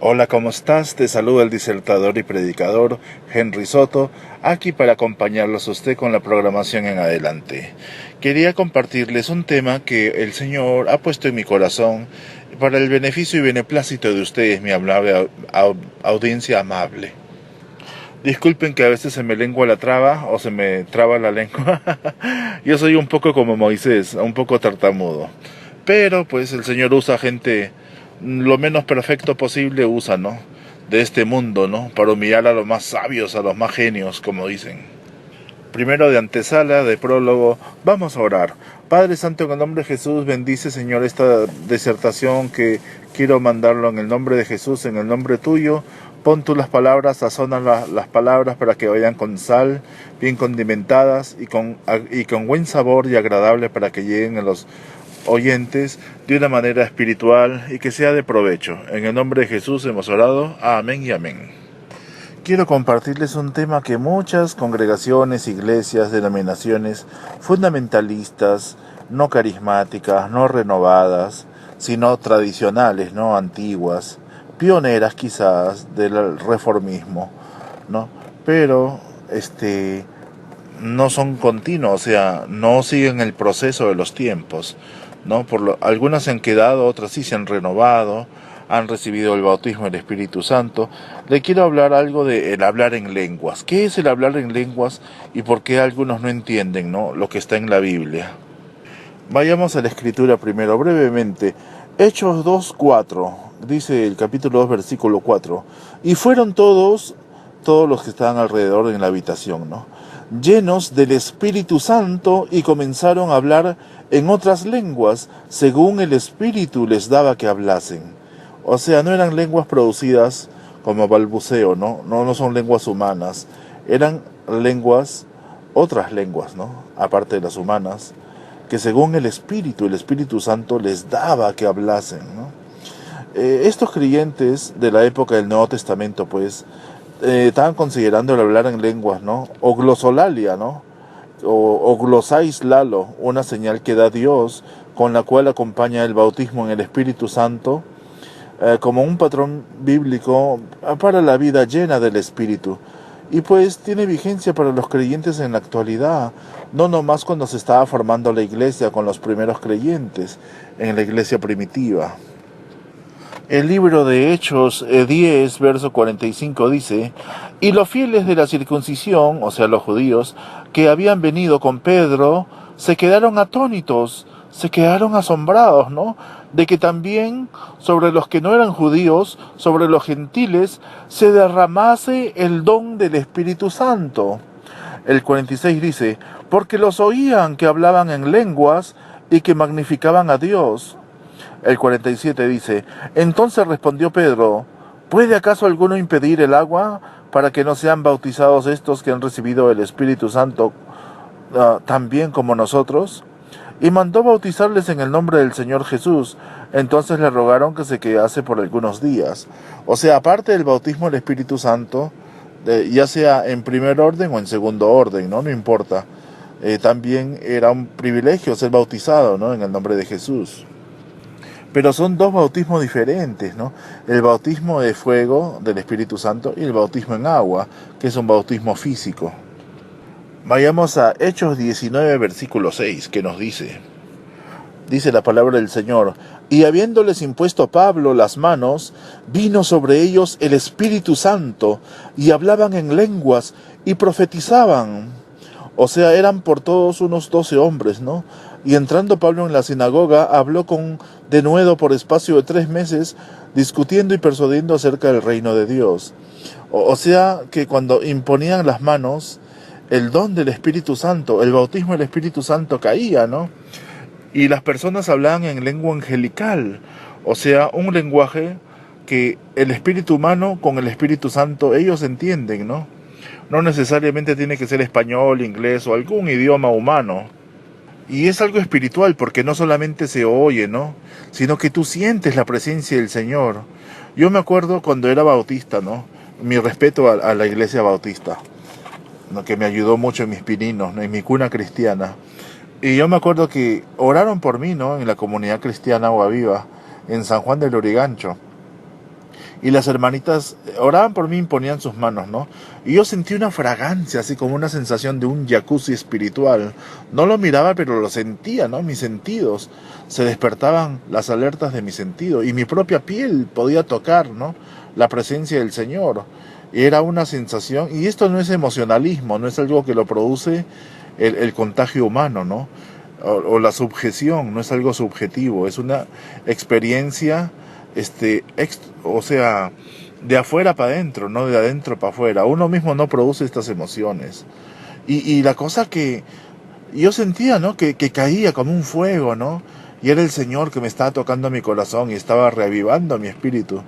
Hola, ¿cómo estás? Te saluda el disertador y predicador Henry Soto, aquí para acompañarlos a usted con la programación en adelante. Quería compartirles un tema que el Señor ha puesto en mi corazón para el beneficio y beneplácito de ustedes, mi amable audiencia amable. Disculpen que a veces se me lengua la traba o se me traba la lengua. Yo soy un poco como Moisés, un poco tartamudo. Pero pues el Señor usa gente lo menos perfecto posible, usa, ¿no? De este mundo, ¿no? Para humillar a los más sabios, a los más genios, como dicen. Primero de antesala, de prólogo, vamos a orar. Padre Santo, en el nombre de Jesús, bendice, Señor, esta disertación que quiero mandarlo en el nombre de Jesús, en el nombre tuyo. Pon tú las palabras, sazona las palabras para que vayan con sal, bien condimentadas y con buen sabor y agradable para que lleguen a los oyentes de una manera espiritual y que sea de provecho. En el nombre de Jesús hemos orado. Amén y amén. Quiero compartirles un tema que muchas congregaciones, iglesias, denominaciones fundamentalistas, no carismáticas, no renovadas, sino tradicionales, no antiguas, pioneras quizás del reformismo, ¿no? Pero no son continuos, o sea, no siguen el proceso de los tiempos, ¿no? Algunas se han quedado, otras sí se han renovado, han recibido el bautismo del Espíritu Santo. Le quiero hablar algo de el hablar en lenguas. ¿Qué es el hablar en lenguas y por qué algunos no entienden, ¿no?, lo que está en la Biblia? Vayamos a la Escritura primero, brevemente. Hechos 2:4, dice el capítulo 2, versículo 4. Y fueron todos los que estaban alrededor en la habitación, ¿no?, llenos del Espíritu Santo, y comenzaron a hablar en otras lenguas, según el Espíritu les daba que hablasen. O sea, no eran lenguas producidas como balbuceo, ¿no? No son lenguas humanas. Eran lenguas, otras lenguas, ¿no?, aparte de las humanas, que según el Espíritu Santo les daba que hablasen, ¿no? Estos creyentes de la época del Nuevo Testamento, pues, estaban considerando el hablar en lenguas, ¿no?, o glosolalia, ¿no?, o glosais lalo, una señal que da Dios, con la cual acompaña el bautismo en el Espíritu Santo, como un patrón bíblico para la vida llena del Espíritu. Y pues tiene vigencia para los creyentes en la actualidad, no nomás cuando se estaba formando la iglesia con los primeros creyentes, en la iglesia primitiva. El libro de Hechos 10, verso 45 dice: Y los fieles de la circuncisión, o sea, los judíos, que habían venido con Pedro, se quedaron atónitos, se quedaron asombrados, ¿no?, de que también sobre los que no eran judíos, sobre los gentiles, se derramase el don del Espíritu Santo. El 46 dice: Porque los oían que hablaban en lenguas y que magnificaban a Dios. El 47 dice: Entonces respondió Pedro: ¿Puede acaso alguno impedir el agua para que no sean bautizados estos que han recibido el Espíritu Santo también como nosotros? Y mandó bautizarles en el nombre del Señor Jesús. Entonces le rogaron que se quedase por algunos días. O sea, aparte del bautismo del Espíritu Santo, ya sea en primer orden o en segundo orden, no importa. También era un privilegio ser bautizado, ¿no?, en el nombre de Jesús. Pero son dos bautismos diferentes, ¿no? El bautismo de fuego del Espíritu Santo y el bautismo en agua, que es un bautismo físico. Vayamos a Hechos 19, versículo 6, que nos dice la palabra del Señor: Y habiéndoles impuesto Pablo las manos, vino sobre ellos el Espíritu Santo, y hablaban en lenguas, y profetizaban. O sea, eran por todos unos 12 hombres, ¿no? Y entrando Pablo en la sinagoga, habló con denuedo por espacio de 3 meses, discutiendo y persuadiendo acerca del reino de Dios. O sea, que cuando imponían las manos, el don del Espíritu Santo, el bautismo del Espíritu Santo caía, ¿no? Y las personas hablaban en lengua angelical, o sea, un lenguaje que el espíritu humano con el Espíritu Santo ellos entienden, ¿no? No necesariamente tiene que ser español, inglés o algún idioma humano. Y es algo espiritual porque no solamente se oye, ¿no?, sino que tú sientes la presencia del Señor. Yo me acuerdo cuando era bautista, ¿no?, mi respeto a la iglesia bautista, ¿no?, que me ayudó mucho en mis pininos, ¿no?, en mi cuna cristiana. Y yo me acuerdo que oraron por mí, ¿no?, en la comunidad cristiana Agua Viva, en San Juan del Lurigancho. y las hermanitas oraban por mí, imponían sus manos, ¿no? Y yo sentí una fragancia, así como una sensación de un jacuzzi espiritual. No lo miraba, pero lo sentía, ¿no? Mis sentidos, se despertaban las alertas de mi sentido, y mi propia piel podía tocar, ¿no? La presencia del Señor. Y era una sensación, y esto no es emocionalismo, no es algo que lo produce el contagio humano, ¿no? O la subjeción, no es algo subjetivo, es una experiencia, o sea, de afuera para adentro, no de adentro para afuera. Uno mismo no produce estas emociones. Y la cosa que yo sentía, ¿no? Que caía como un fuego, ¿no? Y era el Señor que me estaba tocando mi corazón y estaba reavivando mi espíritu.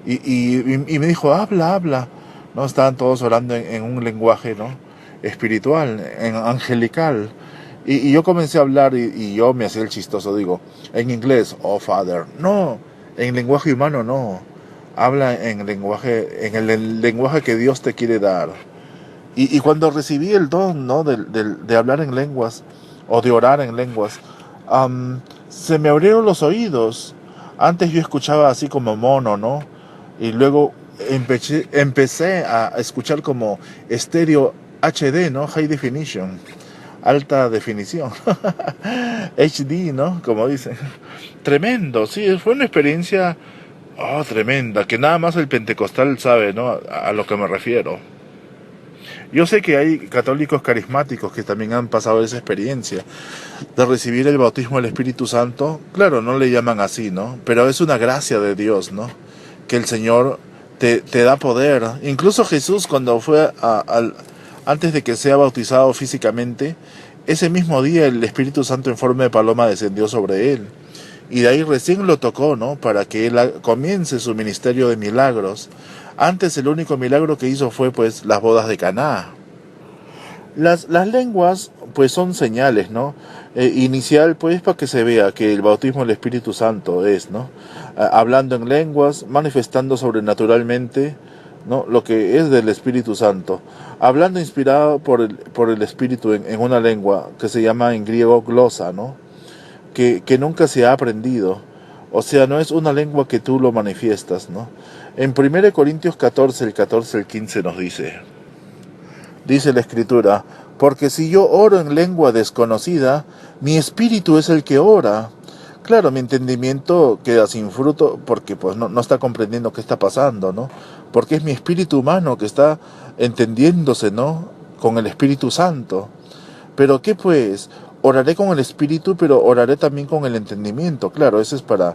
Y me dijo, habla, habla. ¿No? Estaban todos orando en un lenguaje, ¿no? Espiritual, en angelical. Y yo comencé a hablar y yo me hacía el chistoso, digo, en inglés, oh Father. No, en lenguaje humano no. Habla en el lenguaje que Dios te quiere dar. Y cuando recibí el don, ¿no? De hablar en lenguas, o de orar en lenguas, se me abrieron los oídos. Antes yo escuchaba así como mono, ¿no? Y luego empecé a escuchar como estéreo HD, ¿no? High Definition, alta definición. HD, ¿no? Como dicen. Tremendo, sí, fue una experiencia, tremenda, que nada más el pentecostal sabe, ¿no? A lo que me refiero. Yo sé que hay católicos carismáticos que también han pasado esa experiencia de recibir el bautismo del Espíritu Santo. Claro, no le llaman así, ¿no? Pero es una gracia de Dios, ¿no? Que el Señor te da poder. Incluso Jesús, cuando fue antes de que sea bautizado físicamente, ese mismo día el Espíritu Santo en forma de paloma descendió sobre él. Y de ahí recién lo tocó, ¿no? Para que él comience su ministerio de milagros. Antes el único milagro que hizo fue pues las bodas de Caná. Las lenguas pues son señales, ¿no? Inicial pues para que se vea que el bautismo del Espíritu Santo es, ¿no? Hablando en lenguas, manifestando sobrenaturalmente, ¿no? Lo que es del Espíritu Santo. Hablando inspirado por el Espíritu en una lengua que se llama en griego glosa, ¿no? Que nunca se ha aprendido. O sea, no es una lengua que tú lo manifiestas, ¿no? En 1 Corintios 14, el 14, el 15 nos dice la Escritura, porque si yo oro en lengua desconocida, mi espíritu es el que ora. Claro, mi entendimiento queda sin fruto porque pues no está comprendiendo qué está pasando, ¿no? Porque es mi espíritu humano que está entendiéndose, ¿no? Con el Espíritu Santo. Pero ¿qué pues? Oraré con el espíritu, pero oraré también con el entendimiento. Claro, eso es para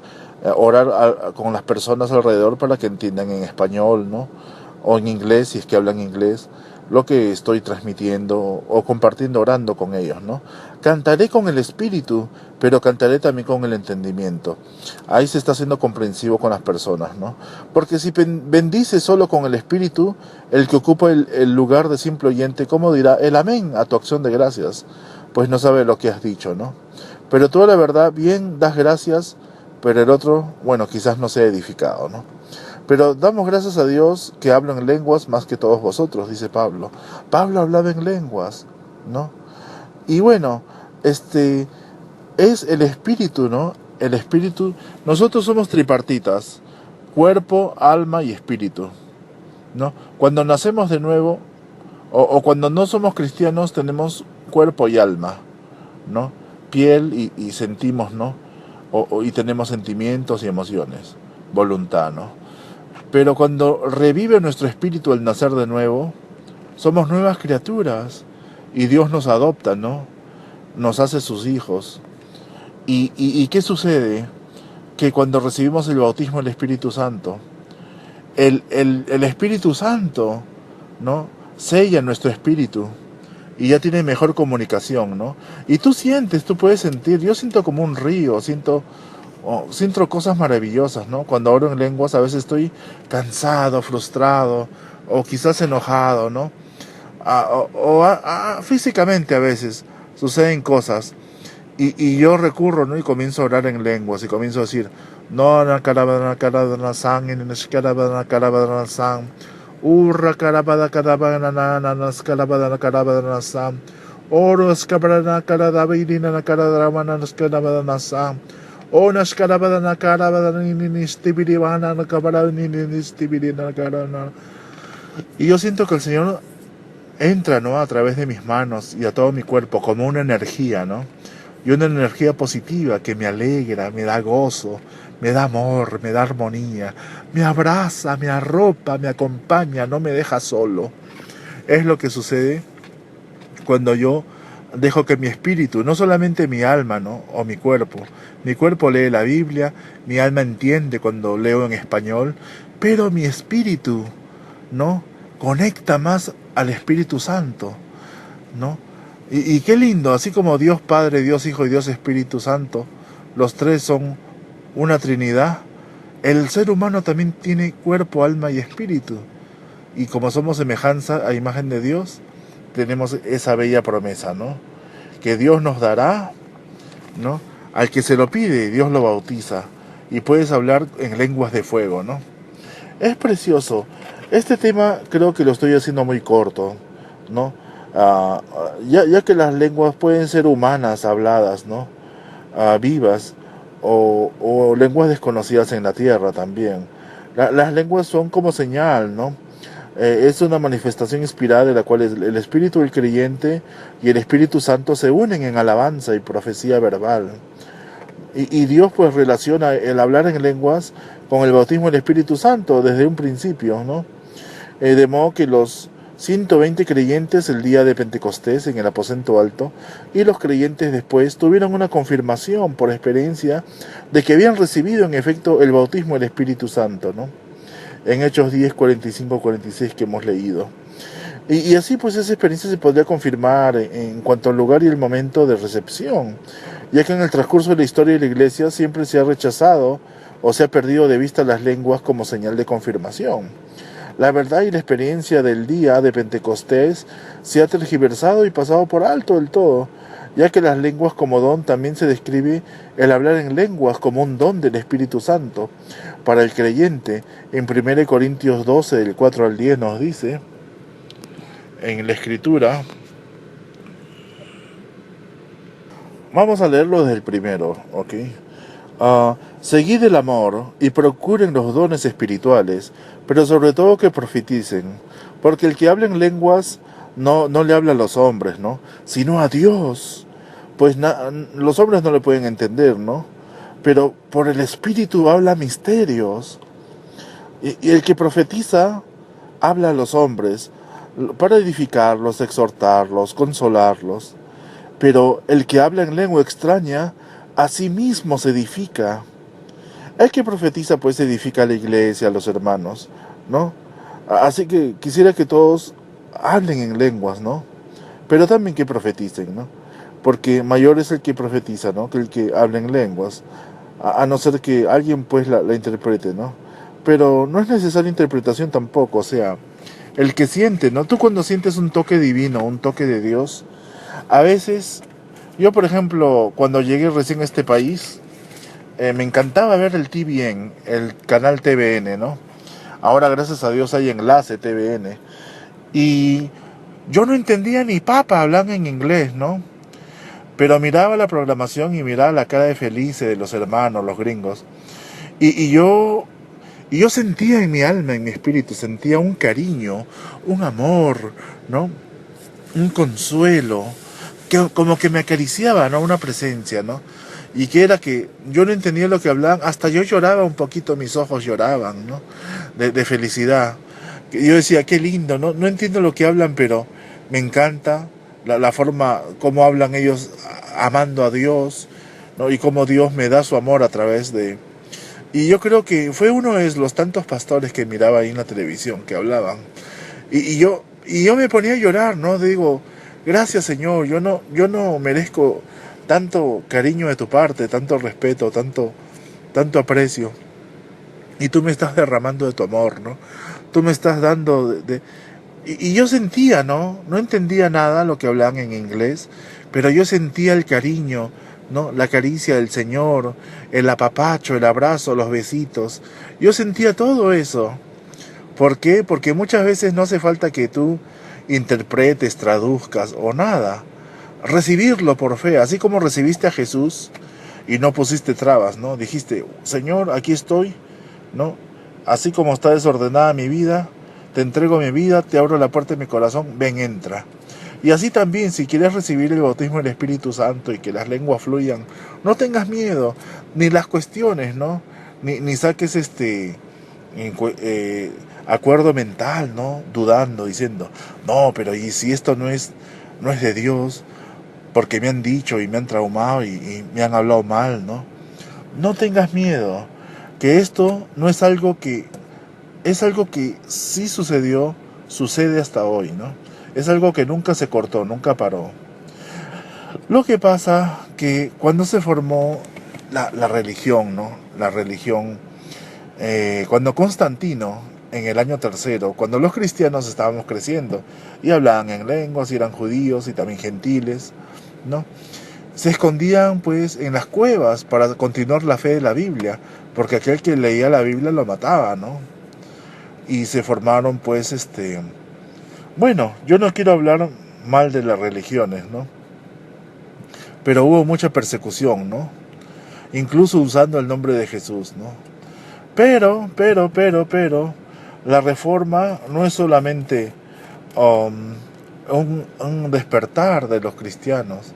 orar con las personas alrededor para que entiendan en español, ¿no? O en inglés, si es que hablan inglés, lo que estoy transmitiendo o compartiendo orando con ellos, ¿no? Cantaré con el espíritu, pero cantaré también con el entendimiento. Ahí se está siendo comprensivo con las personas, ¿no? Porque si bendices solo con el espíritu, el que ocupa el lugar de simple oyente, ¿cómo dirá el amén a tu acción de gracias? Pues no sabe lo que has dicho, ¿no? Pero tú, la verdad, bien das gracias, pero el otro, bueno, quizás no sea edificado, ¿no? Pero damos gracias a Dios que hablo en lenguas más que todos vosotros, dice Pablo. Pablo hablaba en lenguas, ¿no? Y bueno, es el espíritu, ¿no? El espíritu, nosotros somos tripartitas, cuerpo, alma y espíritu, ¿no? Cuando nacemos de nuevo, o cuando no somos cristianos, tenemos cuerpo y alma, ¿no? Piel y sentimos, ¿no? Y tenemos sentimientos y emociones, voluntad, ¿no? Pero cuando revive nuestro espíritu al nacer de nuevo, somos nuevas criaturas y Dios nos adopta, ¿no? Nos hace sus hijos. ¿Y qué sucede? Que cuando recibimos el bautismo del Espíritu Santo, el Espíritu Santo, ¿no? Sella nuestro espíritu y ya tiene mejor comunicación, ¿no? Y tú puedes sentir, yo siento como un río, siento cosas maravillosas, ¿no? Cuando oro en lenguas a veces estoy cansado, frustrado o quizás enojado, ¿no? Físicamente a veces suceden cosas y yo recurro, ¿no? Y comienzo a orar en lenguas y comienzo a decir no na carabana carabana sang en carabana carabana sang urra carabana carabana nanas carabana carabana sang oros carabana carabana carabana carabana sang O nashkarabadana karabadana nistibiribana nakabarani nistibirina karana. Y yo siento que el Señor entra, ¿no?, a través de mis manos y a todo mi cuerpo como una energía, ¿no? Y una energía positiva que me alegra, me da gozo, me da amor, me da armonía, me abraza, me arropa, me acompaña, no me deja solo. Es lo que sucede cuando yo dejo que mi espíritu, no solamente mi alma, ¿no?, o mi cuerpo lee la Biblia, mi alma entiende cuando leo en español, pero mi espíritu, ¿no?, conecta más al Espíritu Santo, ¿no? Y qué lindo, así como Dios Padre, Dios Hijo y Dios Espíritu Santo, los tres son una Trinidad, el ser humano también tiene cuerpo, alma y espíritu. Y como somos semejanza a imagen de Dios, tenemos esa bella promesa, ¿no? Que Dios nos dará, ¿no?, al que se lo pide, Dios lo bautiza. Y puedes hablar en lenguas de fuego, ¿no? Es precioso. Este tema creo que lo estoy haciendo muy corto, ¿no? Ya que las lenguas pueden ser humanas, habladas, ¿no? Vivas, o lenguas desconocidas en la tierra también. Las lenguas son como señal, ¿no? Es una manifestación inspirada de la cual el espíritu del creyente y el Espíritu Santo se unen en alabanza y profecía verbal. Y Dios pues relaciona el hablar en lenguas con el bautismo del Espíritu Santo desde un principio, ¿no? De modo que los 120 creyentes el día de Pentecostés en el aposento alto y los creyentes después tuvieron una confirmación por experiencia de que habían recibido en efecto el bautismo del Espíritu Santo, ¿no? En Hechos 10, 45, 46 que hemos leído. Y así pues esa experiencia se podría confirmar en cuanto al lugar y el momento de recepción, ya que en el transcurso de la historia de la Iglesia siempre se ha rechazado o se ha perdido de vista las lenguas como señal de confirmación. La verdad y la experiencia del día de Pentecostés se ha tergiversado y pasado por alto del todo, ya que las lenguas como don también se describe el hablar en lenguas como un don del Espíritu Santo. Para el creyente, en 1 Corintios 12, del 4 al 10 nos dice, en la Escritura, vamos a leerlo desde el primero, ¿ok? Seguid el amor y procuren los dones espirituales, pero sobre todo que profeticen, porque el que habla en lenguas no le habla a los hombres, ¿no?, sino a Dios, pues los hombres no le pueden entender, ¿no?, pero por el Espíritu habla misterios, y el que profetiza habla a los hombres para edificarlos, exhortarlos, consolarlos, pero el que habla en lengua extraña a sí mismo se edifica. El que profetiza pues edifica a la iglesia, a los hermanos, ¿no? Así que quisiera que todos hablen en lenguas, ¿no? Pero también que profeticen, ¿no? Porque mayor es el que profetiza, ¿no?, que el que habla en lenguas, a no ser que alguien pues la interprete, ¿no? Pero no es necesaria interpretación tampoco, o sea, el que siente, ¿no? Tú cuando sientes un toque divino, un toque de Dios, a veces, yo por ejemplo, cuando llegué recién a este país, me encantaba ver el TVN, el canal TVN, ¿no? Ahora gracias a Dios hay enlace TVN. Y yo no entendía ni papa, hablan en inglés, ¿no? Pero miraba la programación y miraba la cara de felices de los hermanos, los gringos. Y yo sentía en mi alma, en mi espíritu, sentía un cariño, un amor, ¿no? Un consuelo, como que me acariciaba, ¿no?, una presencia, ¿no? Y que era que yo no entendía lo que hablaban, hasta yo lloraba un poquito, mis ojos lloraban, ¿no?, de felicidad. Yo decía, qué lindo, ¿no? No entiendo lo que hablan, pero me encanta la forma como hablan ellos amando a Dios, ¿no?, y cómo Dios me da su amor a través de... Y yo creo que fue uno de los tantos pastores que miraba ahí en la televisión, que hablaban. Y yo me ponía a llorar, ¿no? Digo, gracias Señor, yo no merezco tanto cariño de tu parte, tanto respeto, tanto aprecio. Y tú me estás derramando de tu amor, ¿no? Tú me estás dando Y yo sentía, ¿no? No entendía nada lo que hablaban en inglés, pero yo sentía el cariño, ¿no? La caricia del Señor, el apapacho, el abrazo, los besitos. Yo sentía todo eso. ¿Por qué? Porque muchas veces no hace falta que tú interpretes, traduzcas o nada. Recibirlo por fe, así como recibiste a Jesús, y no pusiste trabas, ¿no? Dijiste, Señor, aquí estoy, ¿no? Así como está desordenada mi vida, te entrego mi vida, te abro la puerta de mi corazón, ven, entra. Y así también, si quieres recibir el bautismo del Espíritu Santo y que las lenguas fluyan, no tengas miedo, ni las cuestiones, ¿no? Ni saques acuerdo mental, ¿no? Dudando, diciendo, no, pero ¿y si esto no es de Dios? Porque me han dicho y me han traumado y me han hablado mal, ¿no? No tengas miedo, que esto no es algo que... Es algo que sí sucedió, sucede hasta hoy, ¿no? Es algo que nunca se cortó, nunca paró. Lo que pasa que cuando se formó la religión, ¿no? La religión, cuando Constantino, en el año tercero, cuando los cristianos estábamos creciendo y hablaban en lenguas y eran judíos y también gentiles, ¿no? Se escondían pues en las cuevas para continuar la fe de la Biblia, porque aquel que leía la Biblia lo mataba, ¿no? Y se formaron pues bueno, yo no quiero hablar mal de las religiones, ¿no? Pero hubo mucha persecución, ¿no? Incluso usando el nombre de Jesús, ¿no? Pero, la reforma no es solamente un despertar de los cristianos,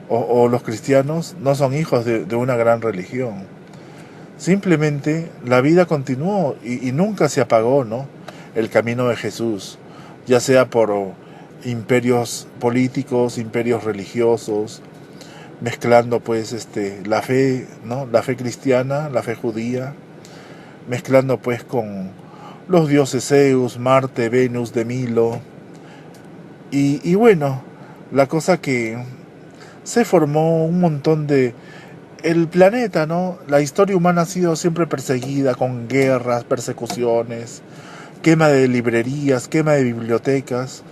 o los cristianos no son hijos de una gran religión. Simplemente la vida continuó y nunca se apagó, ¿no? El camino de Jesús, ya sea por imperios políticos, imperios religiosos, mezclando pues la fe, ¿no? La fe cristiana, la fe judía, mezclando pues con los dioses Zeus, Marte, Venus, de Milo. Y bueno, la cosa que se formó un montón de... El planeta, ¿no? La historia humana ha sido siempre perseguida con guerras, persecuciones, quema de librerías, quema de bibliotecas.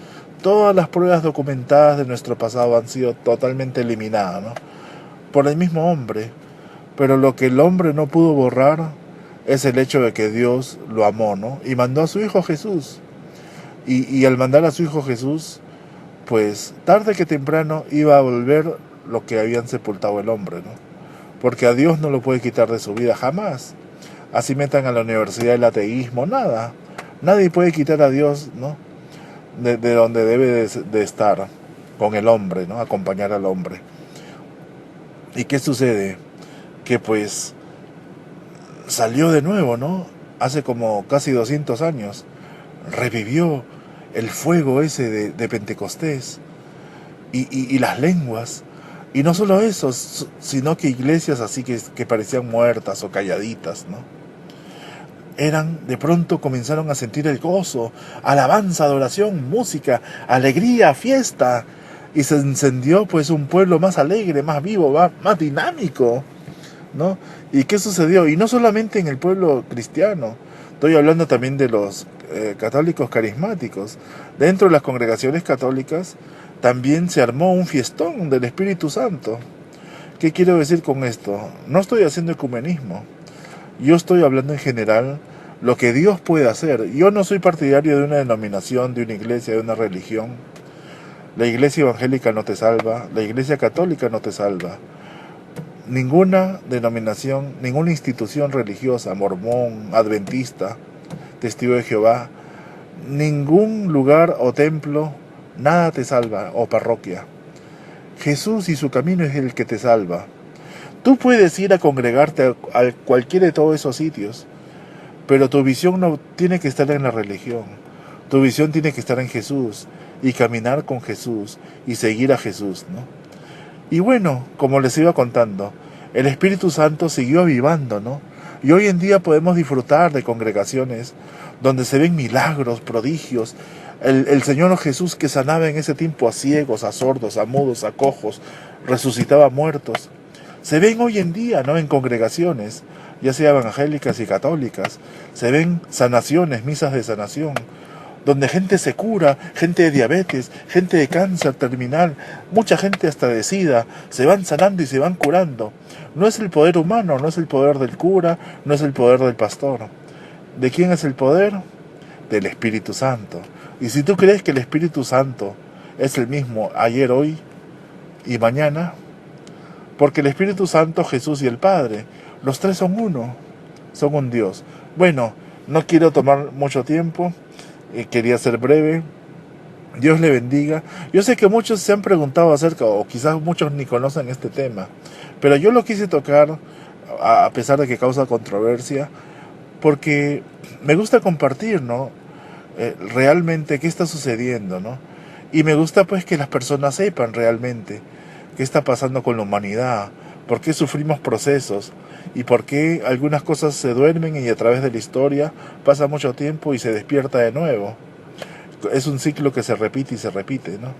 Todas las pruebas documentadas de nuestro pasado han sido totalmente eliminadas, ¿no? Por el mismo hombre. Pero lo que el hombre no pudo borrar es el hecho de que Dios lo amó, ¿no? Y mandó a su Hijo Jesús. Y al mandar a su Hijo Jesús, pues tarde que temprano iba a volver lo que habían sepultado el hombre, ¿no? Porque a Dios no lo puede quitar de su vida jamás. Así metan a la universidad el ateísmo, nada. Nadie puede quitar a Dios, ¿no? De donde debe de estar, con el hombre, ¿no? Acompañar al hombre. ¿Y qué sucede? Que pues salió de nuevo, ¿no? Hace como casi 200 años. Revivió el fuego ese de Pentecostés. Y las lenguas. Y no solo eso, sino que iglesias así que parecían muertas o calladitas, ¿no? De pronto comenzaron a sentir el gozo, alabanza, adoración, música, alegría, fiesta. Y se encendió pues un pueblo más alegre, más vivo, más dinámico, ¿no? ¿Y qué sucedió? Y no solamente en el pueblo cristiano, estoy hablando también de los católicos carismáticos. Dentro de las congregaciones católicas también se armó un fiestón del Espíritu Santo. ¿Qué quiero decir con esto? No estoy haciendo ecumenismo. Yo estoy hablando en general lo que Dios puede hacer. Yo no soy partidario de una denominación, de una iglesia, de una religión. La iglesia evangélica no te salva, la iglesia católica no te salva. Ninguna denominación, ninguna institución religiosa, mormón, adventista, testigo de Jehová, ningún lugar o templo, nada te salva, o parroquia. Jesús y su camino es el que te salva. Tú puedes ir a congregarte a cualquiera de todos esos sitios, pero tu visión no tiene que estar en la religión. Tu visión tiene que estar en Jesús y caminar con Jesús y seguir a Jesús, ¿no? Y bueno, como les iba contando, el Espíritu Santo siguió avivando, ¿no? Y hoy en día podemos disfrutar de congregaciones donde se ven milagros, prodigios. El Señor Jesús que sanaba en ese tiempo a ciegos, a sordos, a mudos, a cojos, resucitaba a muertos. Se ven hoy en día, ¿no? En congregaciones, ya sea evangélicas y católicas, se ven sanaciones, misas de sanación, donde gente se cura, gente de diabetes, gente de cáncer terminal, mucha gente hasta de SIDA, se van sanando y se van curando. No es el poder humano, no es el poder del cura, no es el poder del pastor. ¿De quién es el poder? Del Espíritu Santo. Y si tú crees que el Espíritu Santo es el mismo ayer, hoy y mañana, porque el Espíritu Santo, Jesús y el Padre, los tres son uno, son un Dios. Bueno, no quiero tomar mucho tiempo, quería ser breve. Dios le bendiga. Yo sé que muchos se han preguntado acerca, o quizás muchos ni conocen este tema, pero yo lo quise tocar, a pesar de que causa controversia, porque me gusta compartir, ¿no? Realmente qué está sucediendo, ¿no? Y me gusta pues que las personas sepan realmente qué está pasando con la humanidad, por qué sufrimos procesos y por qué algunas cosas se duermen y a través de la historia pasa mucho tiempo y se despierta de nuevo. Es un ciclo que se repite y se repite, ¿no?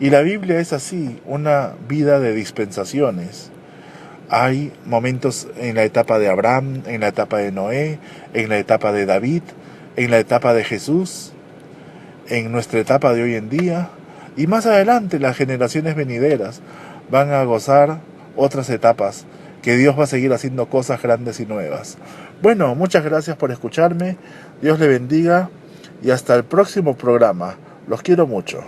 Y la Biblia es así, una vida de dispensaciones. Hay momentos en la etapa de Abraham, en la etapa de Noé, en la etapa de David, en la etapa de Jesús, en nuestra etapa de hoy en día, y más adelante las generaciones venideras van a gozar otras etapas, que Dios va a seguir haciendo cosas grandes y nuevas. Bueno, muchas gracias por escucharme, Dios le bendiga y hasta el próximo programa. Los quiero mucho.